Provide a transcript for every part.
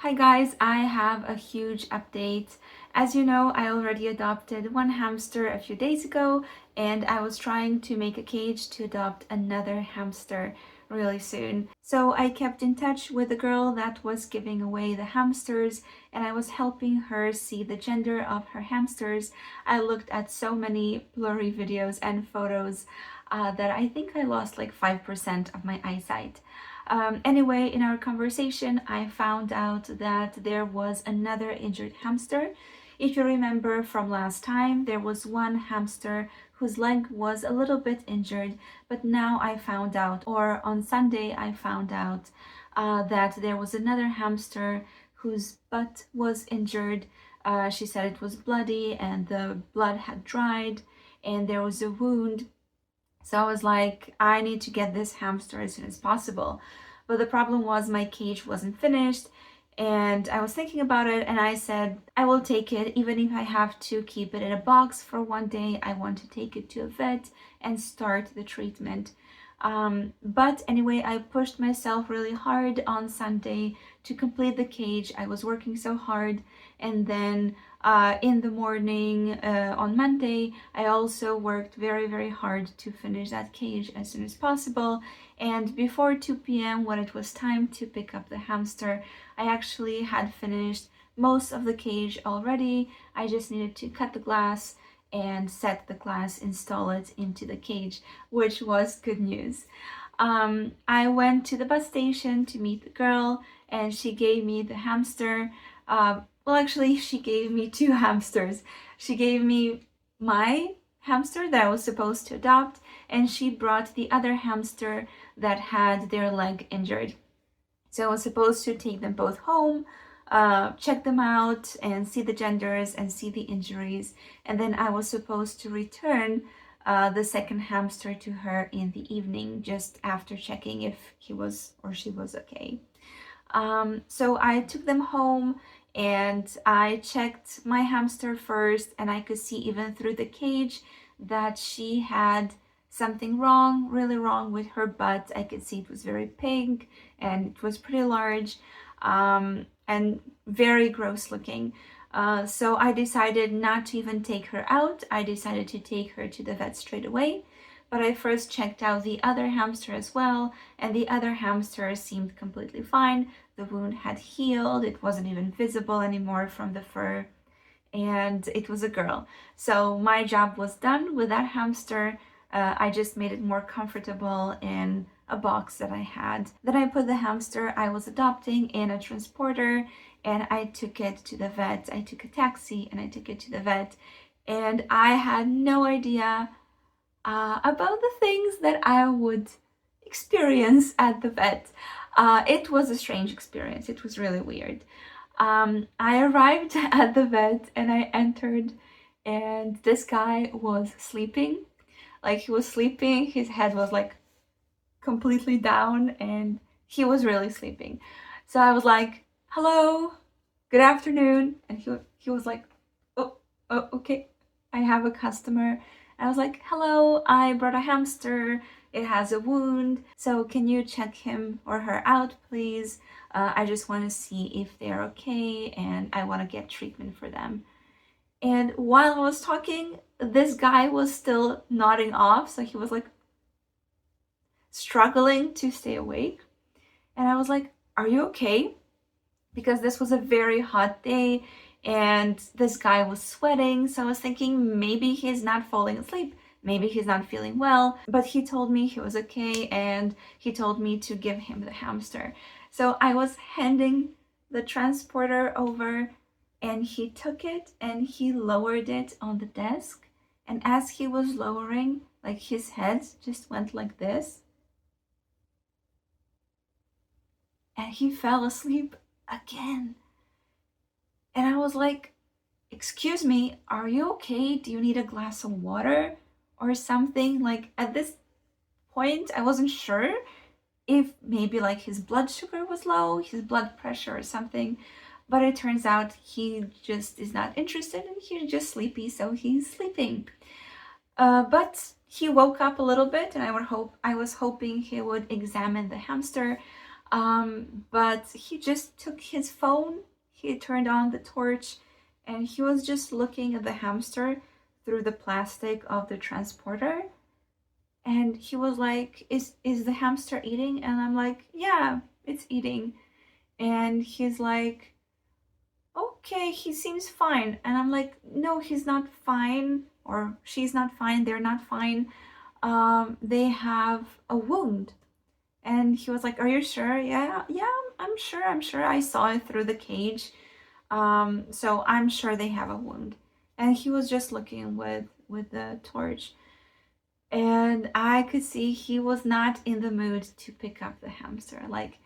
Hi guys, I have a huge update. As you know, I already adopted one hamster a few days ago, and I was trying to make a cage to adopt another hamster really soon. So I kept in touch with the girl that was giving away the hamsters, and I was helping her see the gender of her hamsters. I looked at so many blurry videos and photos that I think I lost like 5% of my eyesight. Anyway, in our conversation, I found out that there was another injured hamster. If you remember from last time, there was one hamster whose leg was a little bit injured, but now I found out, or on Sunday, I found out that there was another hamster whose butt was injured. She said it was bloody and the blood had dried and there was a wound. So I was like, I need to get this hamster as soon as possible. But the problem was my cage wasn't finished and I was thinking about it and I said, I will take it even if I have to keep it in a box for one day. I want to take it to a vet and start the treatment. But anyway, I pushed myself really hard on Sunday to complete the cage. I was working so hard. And then in the morning on Monday, I also worked very, very hard to finish that cage as soon as possible. And before 2 p.m., when it was time to pick up the hamster, I actually had finished most of the cage already. I just needed to cut the glass and set the glass, install it into the cage, which was good news. I went to the bus station to meet the girl and she gave me the hamster. Well, actually, she gave me two hamsters. She gave me my hamster that I was supposed to adopt, and she brought the other hamster that had their leg injured. So I was supposed to take them both home, check them out, and see the genders and see the injuries. And then I was supposed to return the second hamster to her in the evening, just after checking if he was or she was okay. So I took them home and I checked my hamster first, and I could see even through the cage that she had something wrong, really wrong with her butt. I could see it was very pink and it was pretty large and very gross looking. So I decided not to even take her out. I decided to take her to the vet straight away. But I first checked out the other hamster as well, and the other hamster seemed completely fine. The wound had healed, it wasn't even visible anymore from the fur, and it was a girl. So my job was done with that hamster. I just made it more comfortable in a box that I had. Then I put the hamster I was adopting in a transporter and I took it to the vet. I took a taxi and I took it to the vet, and I had no idea about the things that I would experience at the vet. It was a strange experience. It was really weird. I arrived at the vet and I entered, and this guy was sleeping. Like, he was sleeping, his head was like completely down, and he was really sleeping. So I was like, hello, good afternoon. And he was like, oh, okay, I have a customer. I was like, hello, I brought a hamster. It has a wound. So can you check him or her out, please? I just want to see if they're okay and I want to get treatment for them. And while I was talking, this guy was still nodding off. So he was like struggling to stay awake. And I was like, are you okay? Because this was a very hot day and this guy was sweating. So I was thinking maybe he's not falling asleep. Maybe he's not feeling well, but he told me he was okay and he told me to give him the hamster. So I was handing the transporter over and he took it and he lowered it on the desk. And as he was lowering, like, his head just went like this. And he fell asleep again. And I was like, excuse me, are you okay? Do you need a glass of water or something? Like, at this point, I wasn't sure if maybe like his blood sugar was low, his blood pressure or something. But it turns out he just is not interested and he's just sleepy, so he's sleeping. But he woke up a little bit and I was hoping he would examine the hamster. But he just took his phone, he turned on the torch, and he was just looking at the hamster through the plastic of the transporter. And he was like, is the hamster eating? And I'm like, yeah, it's eating. And he's like, okay, he seems fine. And I'm like, no, he's not fine, or she's not fine, they're not fine. They have a wound. And he was like, are you sure? Yeah, yeah, I'm sure. I saw it through the cage. So I'm sure they have a wound. And he was just looking with the torch. And I could see he was not in the mood to pick up the hamster. Like,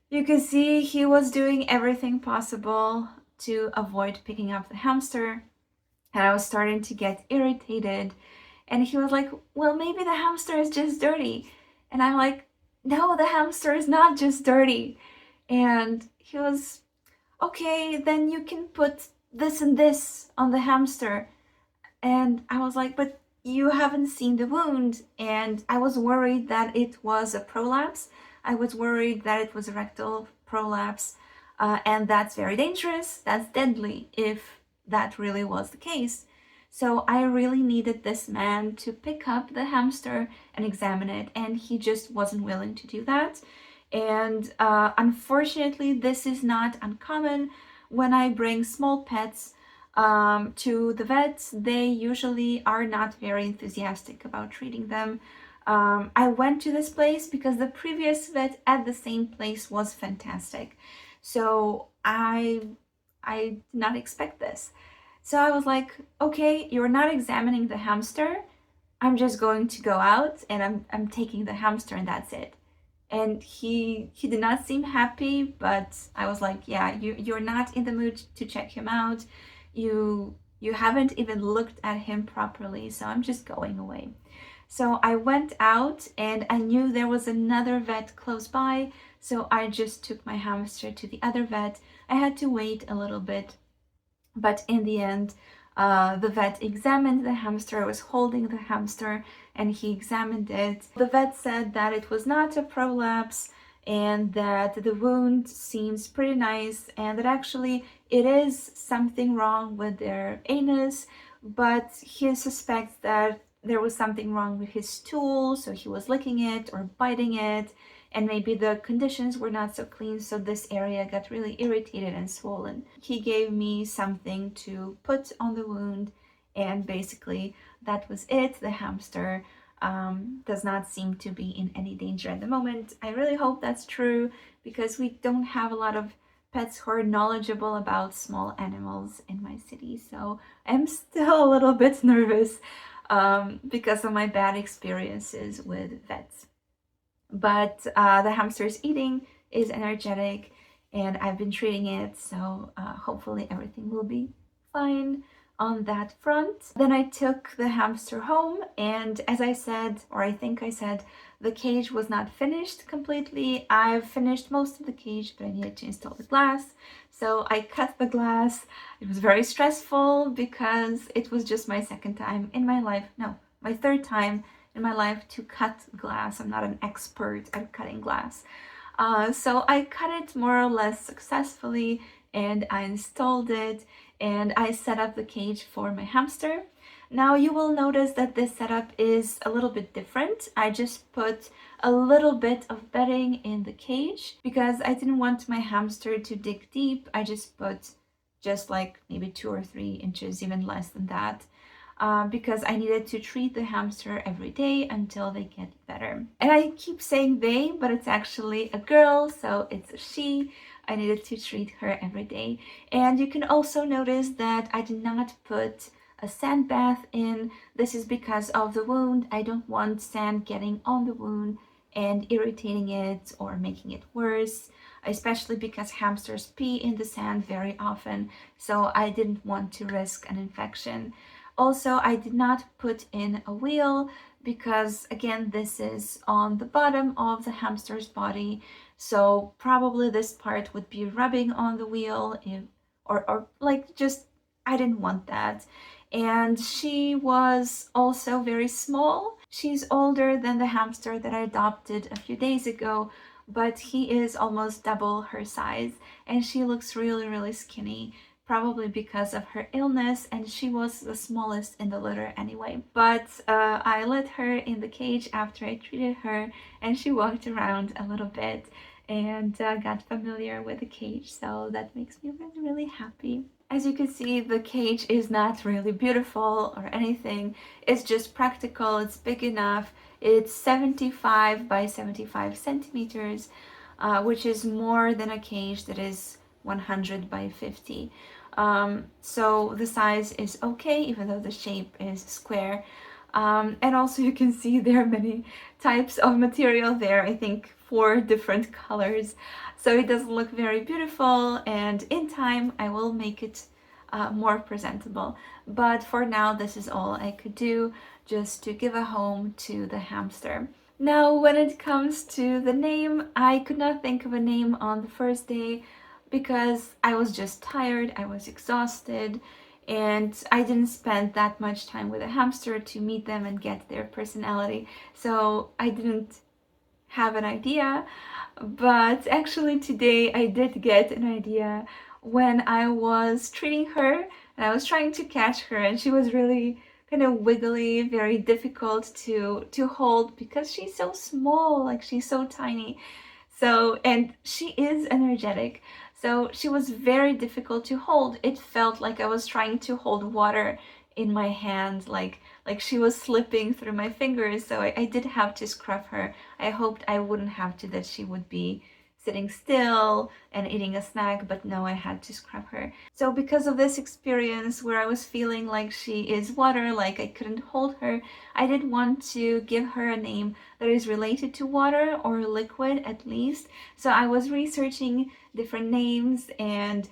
you could see he was doing everything possible to avoid picking up the hamster. And I was starting to get irritated. And he was like, well, maybe the hamster is just dirty. And I'm like, no, the hamster is not just dirty. And he was, okay, then you can put this and this on the hamster. And I was like, but you haven't seen the wound. And I was worried that it was a prolapse. I was worried that it was a rectal prolapse. And that's very dangerous. That's deadly if that really was the case. So I really needed this man to pick up the hamster and examine it. And he just wasn't willing to do that. And unfortunately, this is not uncommon. When I bring small pets to the vets, they usually are not very enthusiastic about treating them. I went to this place because the previous vet at the same place was fantastic. So I did not expect this. So I was like, okay, you're not examining the hamster. I'm just going to go out and I'm taking the hamster and that's it. And he did not seem happy, but I was like, yeah, you're not in the mood to check him out. You haven't even looked at him properly, so I'm just going away. So I went out and I knew there was another vet close by, so I just took my hamster to the other vet. I had to wait a little bit, but in the end, the vet examined the hamster. I was holding the hamster and he examined it. The vet said that it was not a prolapse and that the wound seems pretty nice and that actually it is something wrong with their anus, but he suspects that there was something wrong with his stool, so he was licking it or biting it, and maybe the conditions were not so clean, so this area got really irritated and swollen. He gave me something to put on the wound, and basically that was it. The hamster does not seem to be in any danger at the moment. I really hope that's true because we don't have a lot of pets who are knowledgeable about small animals in my city, so I'm still a little bit nervous because of my bad experiences with vets. But the hamster is eating, is energetic, and I've been treating it, so hopefully everything will be fine on that front. Then I took the hamster home, and as I said, or I think I said, the cage was not finished completely. I've finished most of the cage, but I needed to install the glass. So I cut the glass. It was very stressful because it was just my second time in my life, no, my third time in my life to cut glass. I'm not an expert at cutting glass. So I cut it more or less successfully and I installed it and I set up the cage for my hamster. Now you will notice that this setup is a little bit different. I just put a little bit of bedding in the cage because I didn't want my hamster to dig deep. I just put just like maybe 2 or 3 inches, even less than that. Because I needed to treat the hamster every day until they get better. And I keep saying they, but it's actually a girl, so it's a she. I needed to treat her every day. And you can also notice that I did not put a sand bath in. This is because of the wound. I don't want sand getting on the wound and irritating it or making it worse, especially because hamsters pee in the sand very often, so I didn't want to risk an infection. Also, I did not put in a wheel because, again, this is on the bottom of the hamster's body, so probably this part would be rubbing on the wheel or like just, I didn't want that. And she was also very small. She's older than the hamster that I adopted a few days ago, but he is almost double her size, and she looks really, really skinny, probably because of her illness, and she was the smallest in the litter anyway. But I let her in the cage after I treated her, and she walked around a little bit and got familiar with the cage, so that makes me really, really happy. As you can see, the cage is not really beautiful or anything. It's just practical, it's big enough. It's 75 by 75 centimeters, which is more than a cage that is 100 by 50. So the size is okay, even though the shape is square. And also you can see there are many types of material there, I think 4 different colors. So it does look very beautiful, and in time I will make it more presentable. But for now, this is all I could do, just to give a home to the hamster. Now, when it comes to the name, I could not think of a name on the first day because I was just tired, I was exhausted, and I didn't spend that much time with a hamster to meet them and get their personality. So I didn't have an idea, but actually today I did get an idea when I was treating her and I was trying to catch her, and she was really kind of wiggly, very difficult to hold because she's so small, like she's so tiny. So, and she is energetic. So she was very difficult to hold. It felt like I was trying to hold water in my hand, like she was slipping through my fingers. So I did have to scrub her. I hoped I wouldn't have to, that she would be sitting still and eating a snack, but no, I had to scrub her. So because of this experience where I was feeling like she is water, like I couldn't hold her, I did want to give her a name that is related to water or liquid at least. So I was researching different names and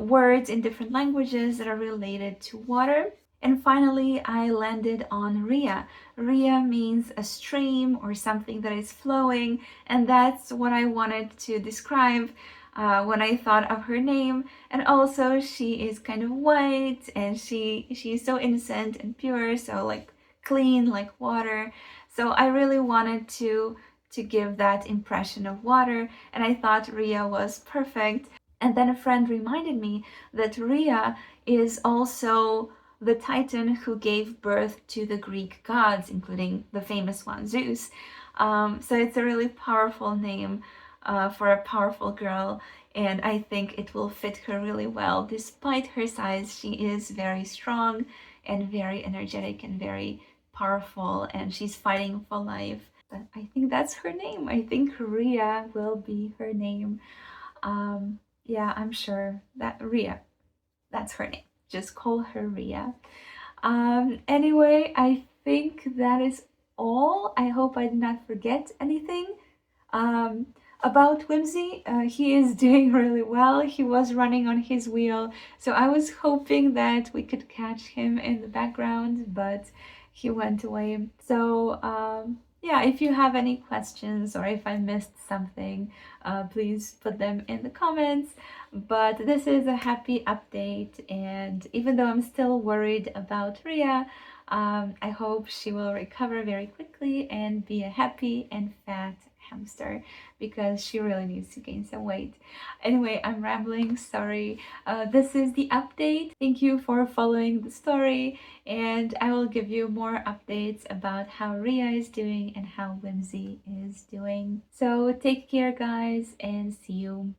words in different languages that are related to water. And finally, I landed on Ria. Ria means a stream or something that is flowing, and that's what I wanted to describe when I thought of her name. And also, she is kind of white, and she is so innocent and pure, so like clean like water. So I really wanted to give that impression of water, and I thought Ria was perfect. And then a friend reminded me that Rhea is also the Titan who gave birth to the Greek gods, including the famous one, Zeus. So it's a really powerful name for a powerful girl, and I think it will fit her really well. Despite her size, she is very strong and very energetic and very powerful, and she's fighting for life. But I think that's her name. I think Rhea will be her name. Yeah, I'm sure that Ria, that's her name. Just call her Ria. Anyway, I think that is all. I hope I did not forget anything. Um, about Whimsy, he is doing really well. He was running on his wheel, so I was hoping that we could catch him in the background, but he went away. So, yeah, if you have any questions or if I missed something, please put them in the comments. But this is a happy update, and even though I'm still worried about Ria, I hope she will recover very quickly and be a happy and fat hamster, because she really needs to gain some weight. Anyway, I'm rambling, sorry. This is the update. Thank you for following the story, and I will give you more updates about how Ria is doing and how Whimsy is doing. So take care, guys, and see you.